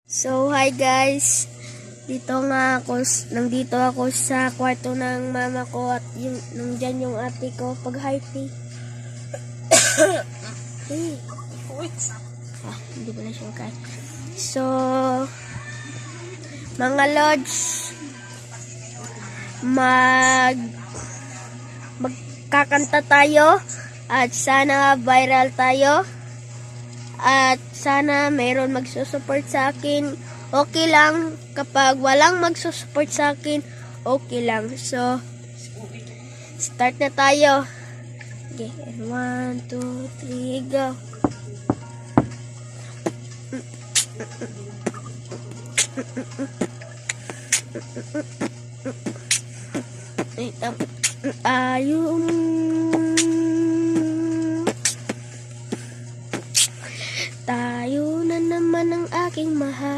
So, hi guys. Nandito ako sa kwarto ng mama ko at nandyan yung ate ko. Pag-hi, tea. Hindi pala siya okay. So, mga lods, magkakanta tayo at sana viral tayo. At sana mayroon magsusupport sa akin. Okay lang. Kapag walang magsusupport sa akin, okay lang. So, start na tayo. Okay, 1, 2, 3, go. Tayo na naman ang aking mahal.